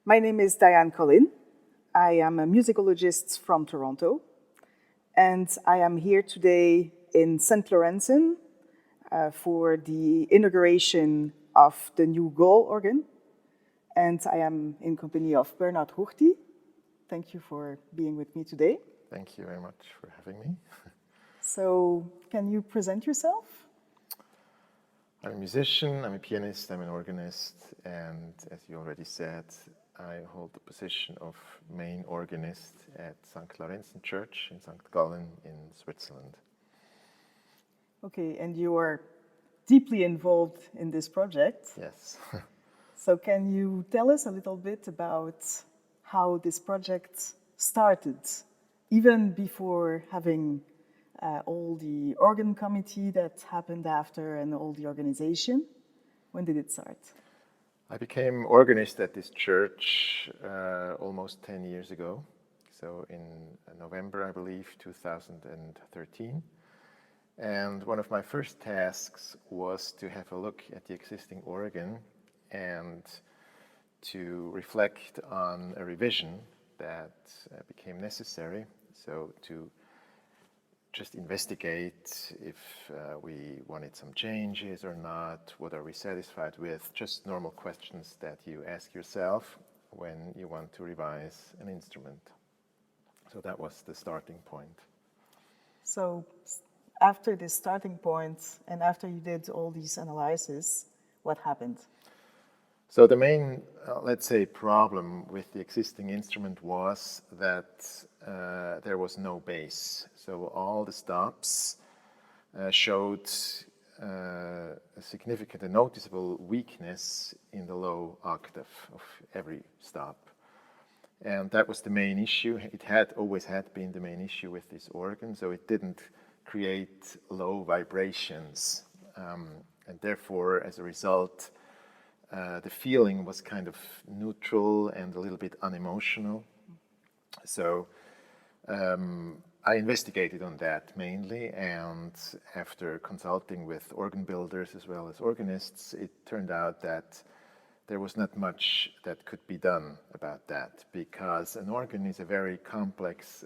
My name is Diane Kolin. I am a musicologist from Toronto, and I am here today in St. Laurenzen for the inauguration of the new Goll-Orgel, and I am in company of Bernhard Ruchti. Thank you for being with me today. Thank you very much for having me. So, can you present yourself? I'm a musician, I'm a pianist, I'm an organist, and as you already said, I hold the position of main organist at St. Laurenzen Church in St. Gallen in Switzerland. Okay, and you are deeply involved in this project. Yes. So can you tell us a little bit about how this project started, even before having all the organ committee that happened after and all the organization? When did it start? I became organist at this church almost 10 years ago, so in November, I believe, 2013. And one of my first tasks was to have a look at the existing organ and to reflect on a revision that became necessary. So to just investigate if we wanted some changes or not, what are we satisfied with, just normal questions that you ask yourself when you want to revise an instrument. So that was the starting point. So after this starting point and after you did all these analyses, what happened? So the main, let's say, problem with the existing instrument was that there was no bass. So all the stops showed a significant and noticeable weakness in the low octave of every stop. And that was the main issue. It had always had been the main issue with this organ, so it didn't create low vibrations. And therefore, as a result, the feeling was kind of neutral and a little bit unemotional. So I investigated on that mainly, and after consulting with organ builders as well as organists, it turned out that there was not much that could be done about that, because an organ is a very complex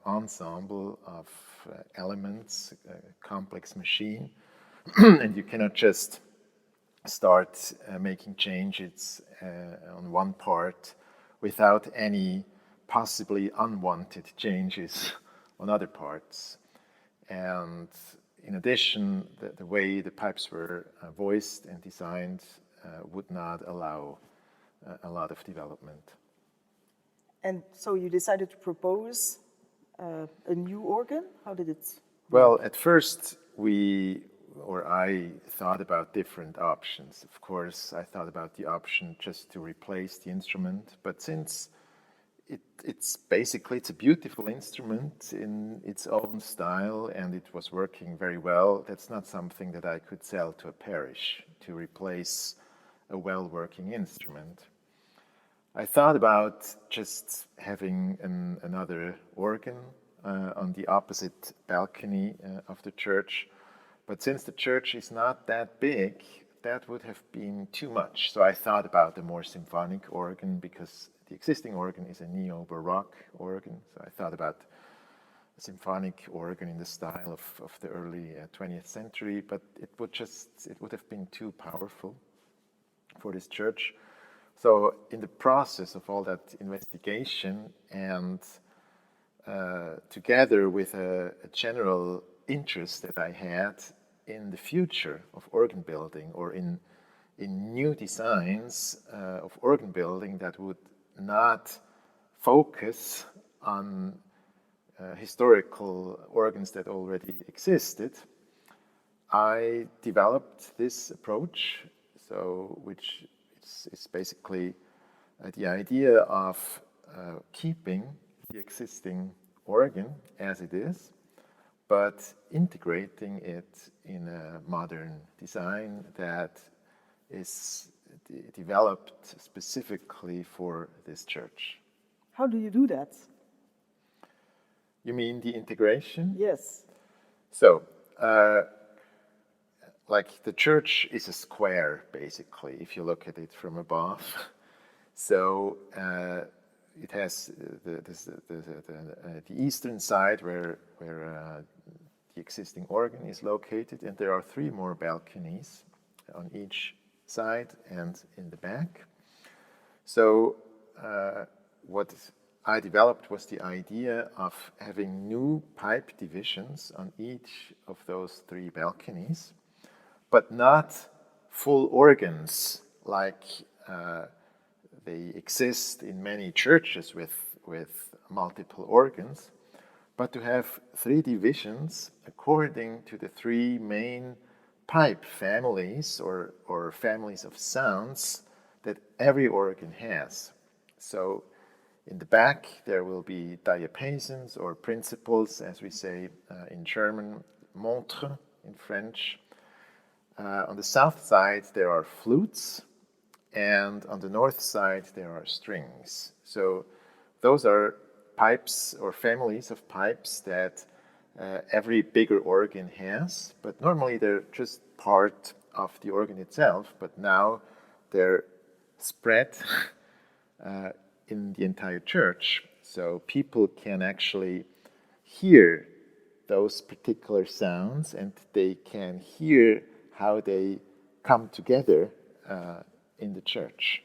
ensemble of elements, a complex machine, and you cannot just start making changes on one part without any possibly unwanted changes on other parts. And in addition, the way the pipes were voiced and designed would not allow a lot of development. And so you decided to propose a new organ? How did it? Well, at first I thought about different options. Of course, I thought about the option just to replace the instrument, but since it's a beautiful instrument in its own style and it was working very well, that's not something that I could sell to a parish to replace a well-working instrument. I thought about just having another organ on the opposite balcony of the church. But since the church is not that big, that would have been too much. So I thought about a more symphonic organ, because the existing organ is a neo-Baroque organ. So I thought about a symphonic organ in the style of the early 20th century, but it would have been too powerful for this church. So in the process of all that investigation and together with a general interest that I had in the future of organ building, or in new designs of organ building that would not focus on historical organs that already existed, I developed this approach, which is basically the idea of keeping the existing organ as it is, but integrating it in a modern design that is developed specifically for this church. How do you do that? You mean the integration? Yes. So, like the church is a square, basically, if you look at it from above. So it has the eastern side where the existing organ is located, and there are 3 more balconies on each side and in the back. So what I developed was the idea of having new pipe divisions on each of those 3 balconies, but not full organs like they exist in many churches with multiple organs, but to have 3 divisions according to the 3 main pipe families or families of sounds that every organ has. So in the back there will be diapasons or principals, as we say in German, montre in French. On the south side there are flutes, and on the north side there are strings. So those are pipes or families of pipes that every bigger organ has, but normally they're just part of the organ itself, but now they're spread in the entire church. So people can actually hear those particular sounds, and they can hear how they come together in the church.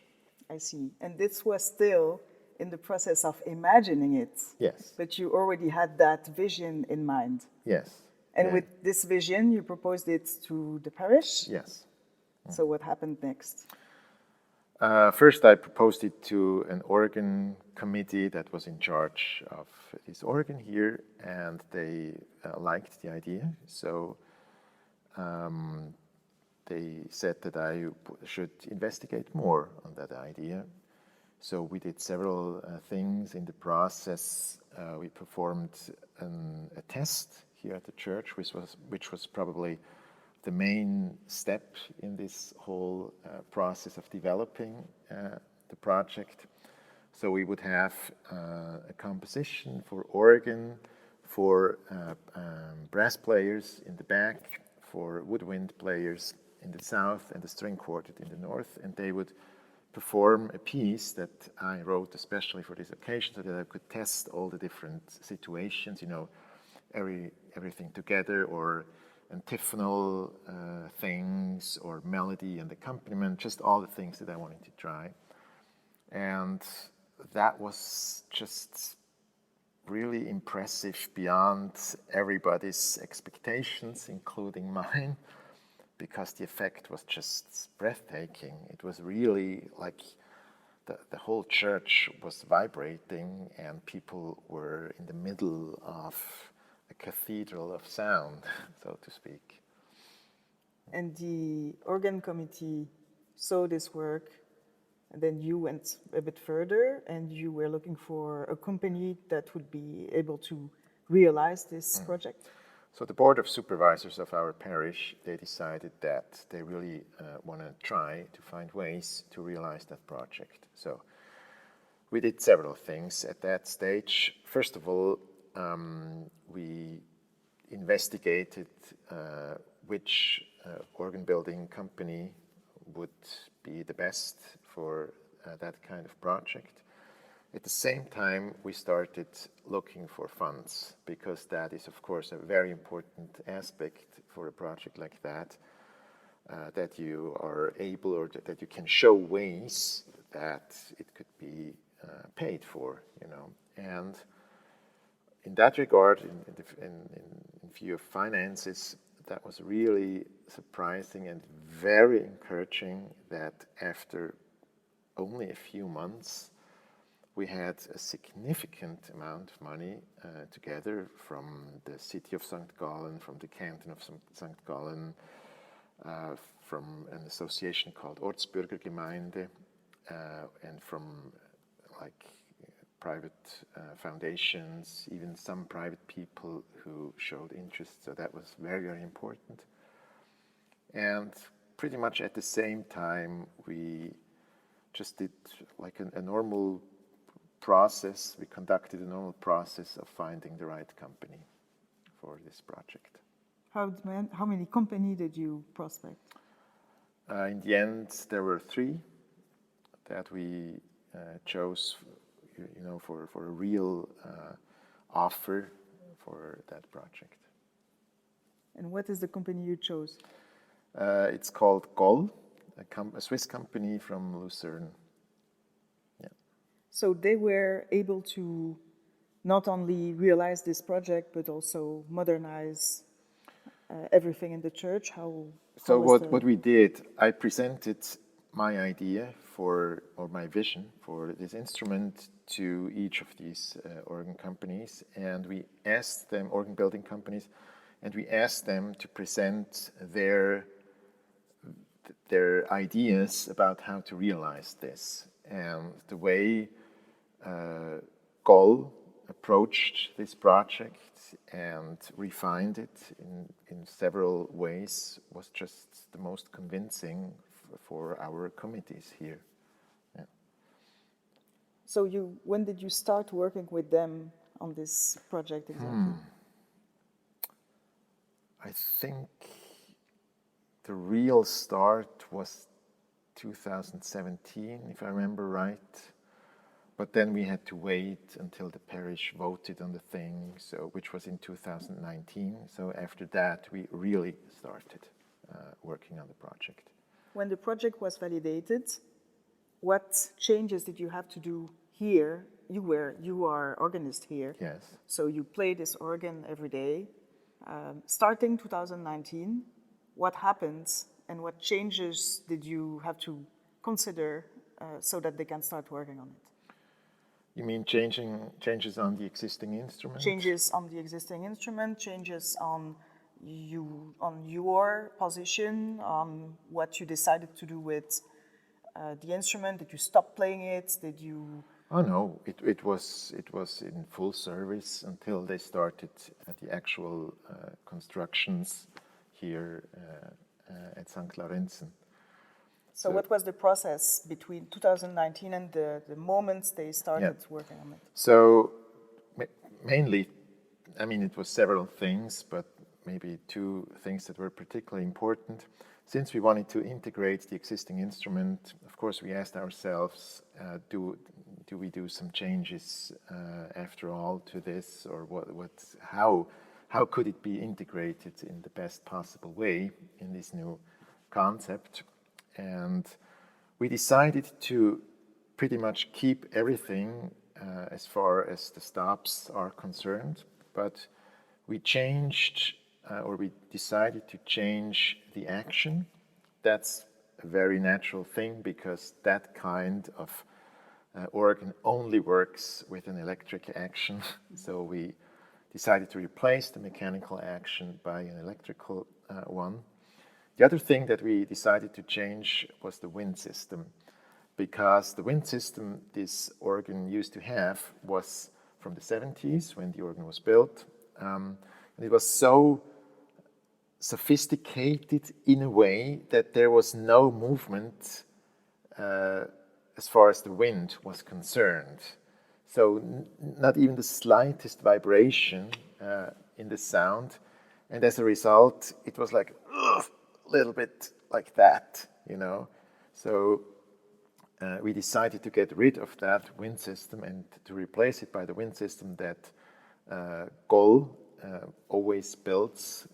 I see. And this was still in the process of imagining it. Yes. But you already had that vision in mind. Yes. And with this vision, you proposed it to the parish? Yes. So what happened next? First, I proposed it to an organ committee that was in charge of this organ here, and they liked the idea. So they said that I should investigate more on that idea. So we did several things in the process. We performed a test here at the church, which was probably the main step in this whole process of developing the project. So we would have a composition for organ, for brass players in the back, for woodwind players in the south, and the string quartet in the north, and they would perform a piece that I wrote especially for this occasion so that I could test all the different situations, everything together, or antiphonal things, or melody and accompaniment, just all the things that I wanted to try. And that was just really impressive beyond everybody's expectations, including mine, because the effect was just breathtaking. It was really like the whole church was vibrating, and people were in the middle of a cathedral of sound, so to speak. And the organ committee saw this work, and then you went a bit further, and you were looking for a company that would be able to realize this project? So the board of supervisors of our parish, they decided that they really want to try to find ways to realize that project. So we did several things at that stage. First of all, we investigated which organ building company would be the best for that kind of project. At the same time, we started looking for funds, because that is, of course, a very important aspect for a project like that, that you are able, or that you can show ways that it could be paid for, And in that regard, in view of finances, that was really surprising and very encouraging that after only a few months, we had a significant amount of money together from the city of St. Gallen, from the canton of St. Gallen, from an association called Ortsbürgergemeinde, and from private foundations, even some private people who showed interest. So that was very, very important. And pretty much at the same time, we just did a normal process. We conducted a normal process of finding the right company for this project. How many companies did you prospect? In the end, there were 3 that we chose, for a real offer for that project. And what is the company you chose? It's called Goll, a Swiss company from Lucerne. Yeah. So they were able to not only realize this project, but also modernize everything in the church. So what we did, I presented my idea or my vision for this instrument to each of these organ companies, and we asked them, organ building companies, and we asked them to present their ideas about how to realize this. And the way Goll approached this project and refined it in several ways was just the most convincing for our committees here. Yeah. So when did you start working with them on this project exactly? I think the real start was 2017, if I remember right. But then we had to wait until the parish voted on the thing, which was in 2019. So after that, we really started working on the project. When the project was validated, what changes did you have to do here? You are organist here. Yes. So you play this organ every day. Starting 2019, what happened and what changes did you have to consider so that they can start working on it? You mean changes on the existing instrument? Changes on the existing instrument, changes on your position, on what you decided to do with the instrument. Did you stop playing it? Did you? Oh no, it was in full service until they started the actual constructions here at St. Laurenzen. So what was the process between 2019 and the moment they started working on it? So mainly, I mean, it was several things, but maybe two things that were particularly important. Since we wanted to integrate the existing instrument, of course, we asked ourselves, do we do some changes after all to this, or how could it be integrated in the best possible way in this new concept? And we decided to pretty much keep everything as far as the stops are concerned, but we changed we decided to change the action. That's a very natural thing because that kind of organ only works with an electric action. So we decided to replace the mechanical action by an electrical one. The other thing that we decided to change was the wind system, because the wind system this organ used to have was from the 70s when the organ was built. And it was so sophisticated in a way that there was no movement as far as the wind was concerned. So not even the slightest vibration in the sound. And as a result, it was like a little bit like that, you know. So we decided to get rid of that wind system and to replace it by the wind system that Goll always builds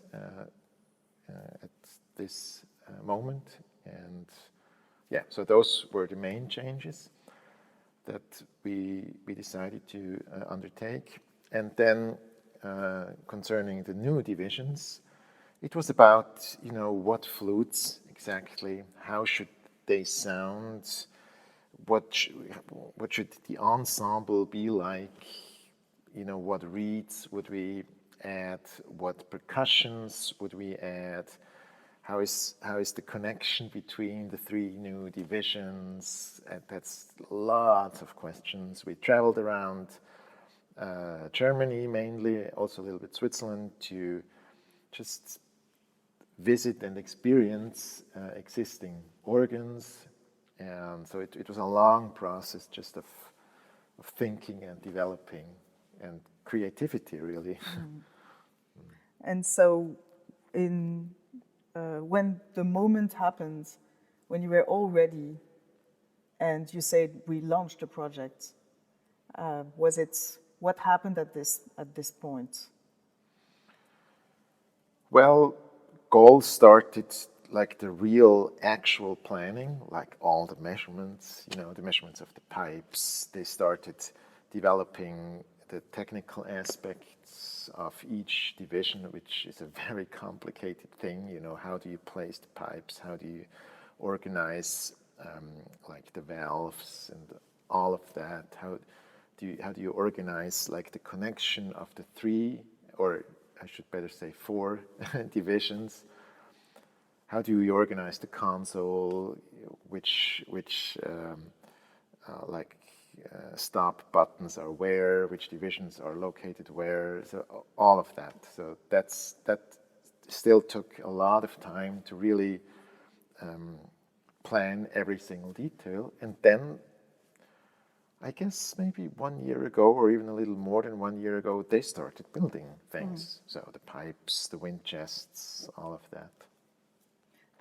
at this moment. And yeah, so those were the main changes that we decided to undertake. And then concerning the new divisions, it was about, you know, what flutes exactly, how should they sound, what should the ensemble be like, you know, what reeds would we add, what percussions would we add, how is the connection between the three new divisions. That's lots of questions. We traveled around Germany mainly, also a little bit Switzerland, to just visit and experience existing organs. And so it was a long process just of thinking and developing and creativity, really. And so when the moment happened, when you were all ready and you said we launched the project. What happened at this point? Well, Goll started like the real actual planning, like all the measurements, the measurements of the pipes. They started developing the technical aspects of each division, which is a very complicated thing. How do you place the pipes? How do you organize like the valves and all of that? How do you organize like the connection of the three, or I should better say 4 divisions? How do you organize the console? Which stop buttons are where? Which divisions are located where? So all of that. So that still took a lot of time to really plan every single detail. And then, I guess maybe 1 year ago, or even a little more than 1 year ago, they started building things. So the pipes, the wind chests, all of that.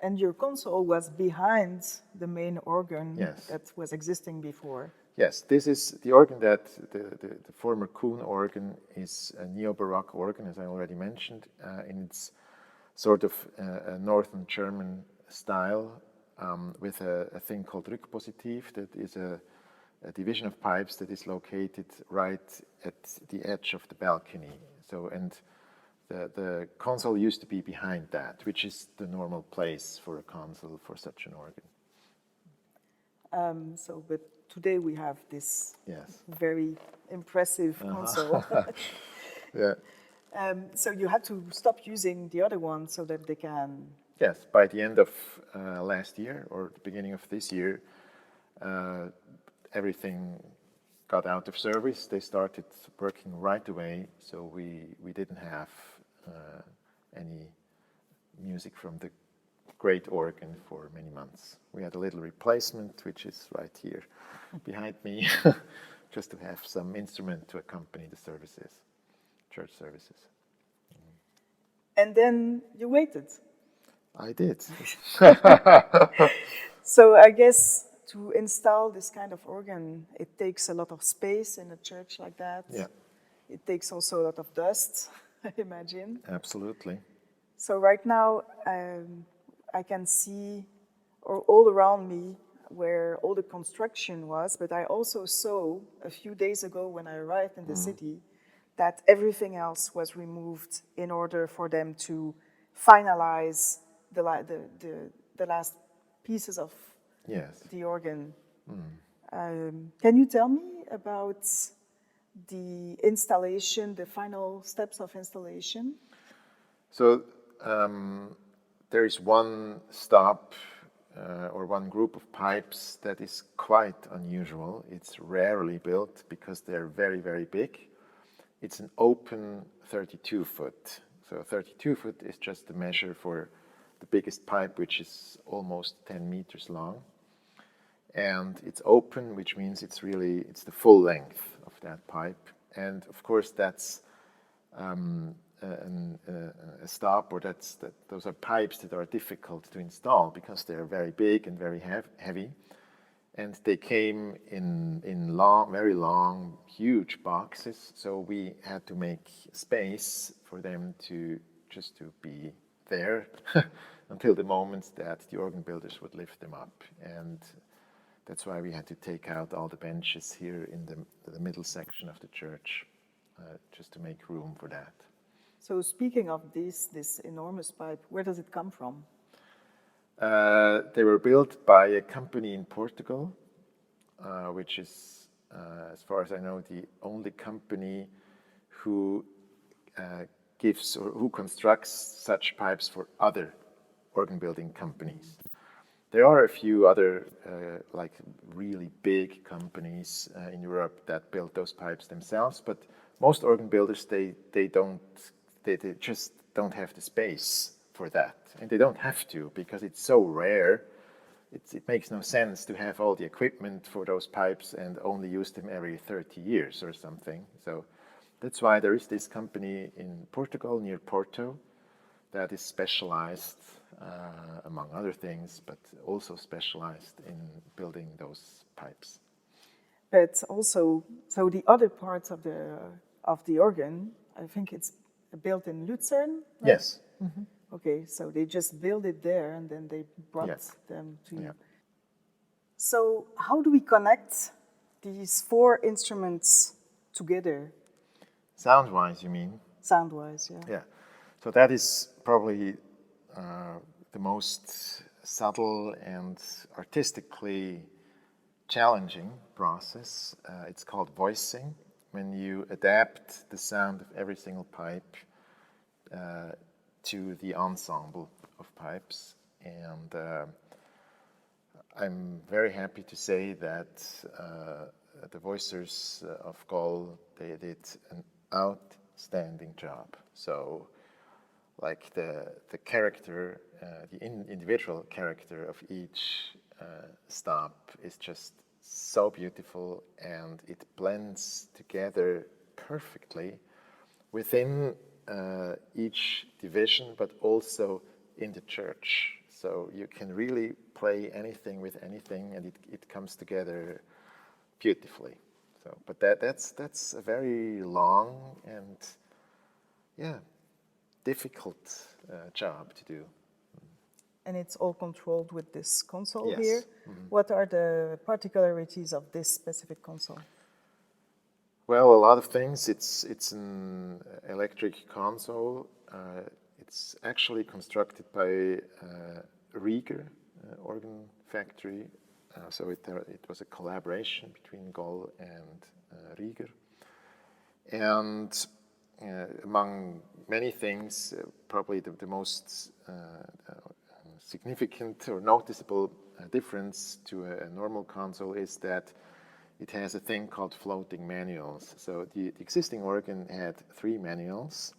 And your console was behind the main organ Yes. that was existing before. Yes, this is the organ that the former Kuhn organ is a neo-Baroque organ, as I already mentioned, in its sort of a northern German style, with a thing called Rückpositiv, that is a division of pipes that is located right at the edge of the balcony. So, and the console used to be behind that, which is the normal place for a console for such an organ. But today we have this very impressive console. Yeah. So you had to stop using the other one so that they can... Yes, by the end of last year or the beginning of this year, everything got out of service. They started working right away, so we didn't have any music from the great organ for many months. We had a little replacement, which is right here behind me, just to have some instrument to accompany the services, church services. And then you waited. I did. So I guess to install this kind of organ, it takes a lot of space in a church like that. Yeah. It takes also a lot of dust, I imagine. Absolutely. So right now, I can see all around me where all the construction was, but I also saw a few days ago when I arrived in the city that everything else was removed in order for them to finalize the last pieces of the organ. Can you tell me about the installation, the final steps of installation? So there is one stop or one group of pipes that is quite unusual. It's rarely built because they're very, very big. It's an open 32 foot. So 32 foot is just the measure for the biggest pipe, which is almost 10 meters long. And it's open, which means it's the full length of that pipe. And of course, that's a stop, or those are pipes that are difficult to install because they're very big and very heavy. And they came in long, very long, huge boxes. So we had to make space for them to be there until the moment that the organ builders would lift them up. And that's why we had to take out all the benches here in the middle section of the church, just to make room for that. So speaking of this enormous pipe, where does it come from? They were built by a company in Portugal, which is, as far as I know, the only company who gives or who constructs such pipes for other organ building companies. There are a few other like really big companies in Europe that build those pipes themselves, but most organ builders they just don't have the space for that, and they don't have to because it's so rare. It makes no sense to have all the equipment for those pipes and only use them every 30 years or something. So that's why there is this company in Portugal near Porto that is specialized, among other things, but also specialized in building those pipes. But also, so the other parts of the organ, I think it's built in Lucerne. Right? Yes. Okay, so they just built it there and then they brought Yes. them to you. Yeah. So how do we connect these four instruments together? Sound-wise, you mean? Sound-wise, yeah. Yeah. So that is probably the most subtle and artistically challenging process. It's called voicing, when you adapt the sound of every single pipe to the ensemble of pipes. And I'm very happy to say that the voicers of Goll, they did an outstanding job. So, like the character, the individual character of each stop is just so beautiful, and it blends together perfectly within each division, but also in the church. So you can really play anything with anything, and it comes together beautifully. So, but that's a very long and difficult job to do. And it's all controlled with this console Yes. here. What are the particularities of this specific console? Well, a lot of things. It's an electric console. It's actually constructed by Rieger organ factory. So it was a collaboration between Goll and Rieger. And among many things, probably the most significant or noticeable difference to a normal console is that it has a thing called floating manuals. So the existing organ had 3 manuals,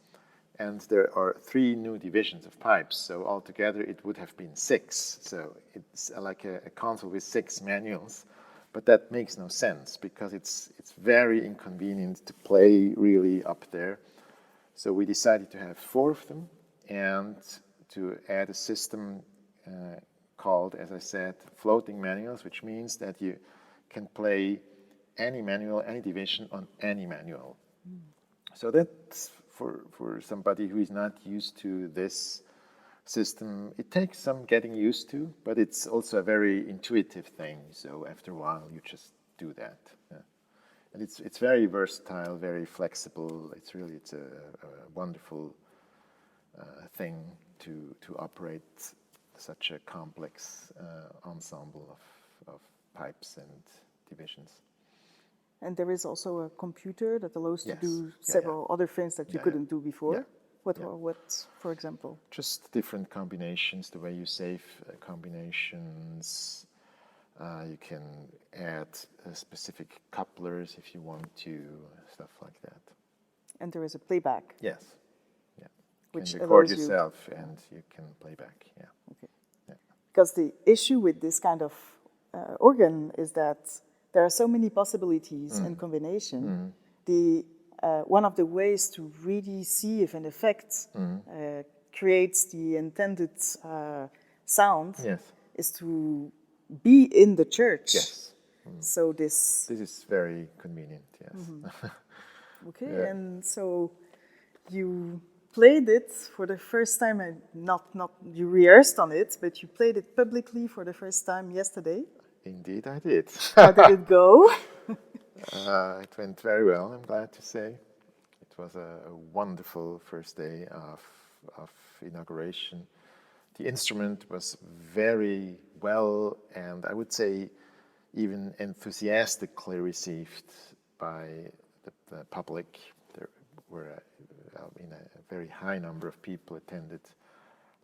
and there are 3 new divisions of pipes. So altogether it would have been 6. So it's like a console with 6 manuals. But that makes no sense, because it's very inconvenient to play really up there. So we decided to have 4 of them, and to add a system called, as I said, floating manuals, which means that you can play any manual, any division on any manual. So that's for somebody who is not used to this system, it takes some getting used to, but it's also a very intuitive thing. So after a while, you just do that. Yeah. And it's very versatile, very flexible. It's a wonderful thing to operate such a complex ensemble of pipes and divisions. And there is also a computer that allows Yes. to do several other things that you couldn't do before. Yeah. What, for example? Just different combinations, the way you save combinations. You can add specific couplers if you want to, stuff like that. And there is a playback. Yes. Yeah. Which you can record allows yourself and you can play back. Yeah. Okay. Yeah. Because the issue with this kind of organ is that there are so many possibilities and combination. One of the ways to really see if an effect creates the intended sound Yes. is to be in the church. Yes. So this is very convenient. Yes. okay, Yeah. and so you played it for the first time, and not you rehearsed on it, but you played it publicly for the first time yesterday. Indeed, I did. How did it go? It went very well, I'm glad to say. It was a wonderful first day of inauguration. The instrument was very well, and I would say even enthusiastically received by the public. There were a very high number of people attended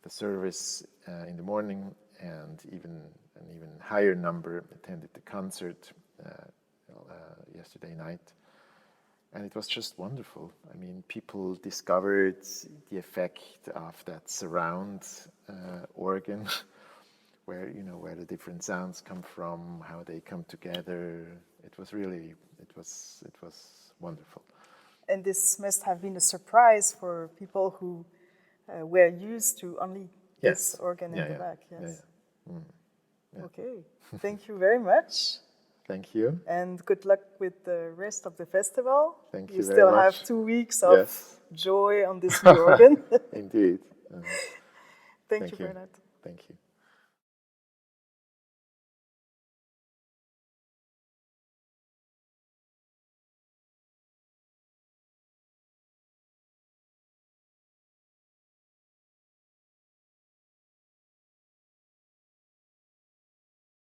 the service in the morning, and an even higher number attended the concert yesterday night. And it was just wonderful. I mean, people discovered the effect of that surround organ, where the different sounds come from, how they come together. It was wonderful. And this must have been a surprise for people who we're used to only Yes. this organ Yeah, in the yeah. back. Yeah, Yes. yeah. Okay. Thank you very much. Thank you. And good luck with the rest of the festival. Thank You you very still much. have 2 weeks of Yes. joy on this new organ. Indeed. Thank you, Bernhard. Thank you.